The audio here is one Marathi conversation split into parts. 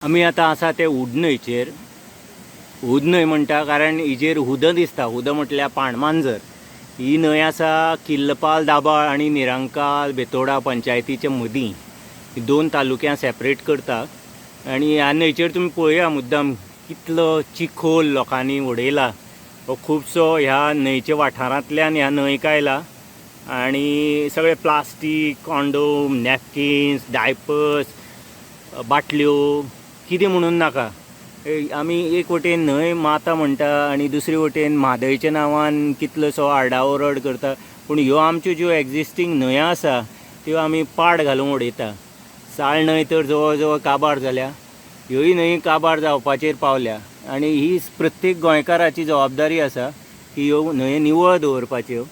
आमी आतां आसा ते उड न्हंयचेर. उद न्हंय म्हणटा कारण हिजेर उदक दिसता. उदक म्हटल्यार पाणमांजर. ही न्हंय आसा किल्लपाल दाबाळ आनी निरांकाल बेतोडा पंचायतीच्या मदीं. ही दोन तालुक्यां सेपरेट करता. आनी ह्या न्हंयचेर तुमी पळया मुद्दाम कितलो चिखोल लोकांनी उडयला. हो खुबसो ह्या न्हंयच्या वाठारांतल्यान ह्या न्हंयक आयला. आनी सगळे प्लास्टीक, कॉन्डोम, नॅपकिन्स, डायपर्स, बाटल्यो कितें म्हणून नाका. आमी एक वटेन न्हंय माता म्हणटा आनी दुसरे वटेन म्हादयच्या नांवान कितलोसो आरडाओरड करता. पूण ह्यो आमच्यो ज्यो एक्जिस्टींग न्हंयो आसा त्यो आमी पाड घालून उडयता. साळ न्हंय तर जवळ जवळ काबार जाल्या. ह्योय न्हंय काबार जावपाचेर पावल्या. आनी ही प्रत्येक गोंयकाराची जबाबदारी आसा की ह्यो न्हंयो निवळ दवरपाच्यो.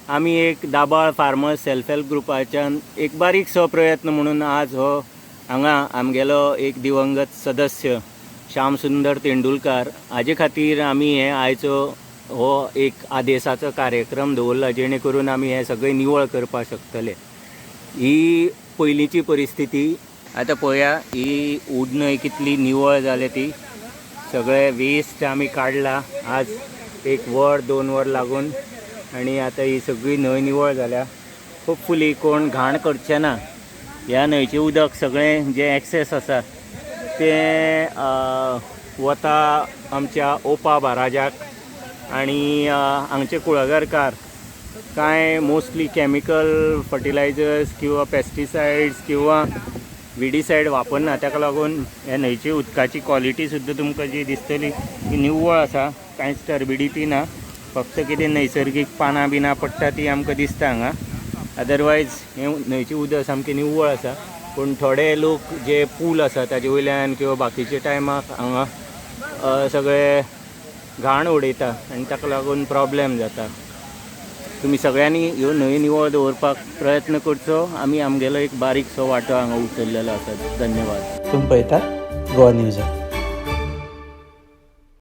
आमी एक दाबाळ फार्मर्स सेल्फ हेल्प ग्रुपाच्यान एक बारीकसो प्रयत्न म्हणून आज हो हांगा आमगेलो एक दिवंगत सदस्य श्याम सुंदर तेंडुलकार हाजे खातीर आमी हे आयचो हो एक आदेशाचो कार्यक्रम दवरला जेणे करून आमी हे सगळें निवळ करपाक शकतले. ही पयलींची परिस्थिती. आतां पळया ही उड न्हंय कितली निवळ जाल्या ती. सगळे वेस्ट आमी काडला आज एक वर 2 वर लागून. आनी आतां ही सगळी न्हंय निवळ जाल्या. होपफुली कोण घाण करचे ना. ह्या न्हंयचें उदक सगळें जे एक्सेस आसा तें वता आमच्या ओपा बाराजाक. आनी हांगचे कुळागरकार कांय मोस्टली कॅमिकल फर्टिलायझर्स किंवा पेस्टिसायड्स किंवा विडीसायड वापरना. ताका लागून ह्या न्हंयची उदकाची क्वॉलिटी सुद्दां तुमकां जी दिसतली ती निव्वळ आसा. कांयच टर्बिडिटी ना. फक्त कितें नैसर्गीक पानां बिनां पडटा ती आमकां दिसता हांगा. अदरवायज हें न्हंयचें उदक सामकें निव्वळ आसा. पूण थोडे लोक जे पूल आसा ताजे वयल्यान किंवा बाकीच्या टायमाक हांगा सगळे घाण उडयता आनी ताका लागून प्रॉब्लेम जाता. तुमी सगळ्यांनी ह्यो न्हंयो निवळ दवरपाक प्रयत्न करचो. आमी आमगेलो एक बारीकसो वांटो हांगा उचललेलो आसा. धन्यवाद. तुम्ही पळयता गोवा न्यूज.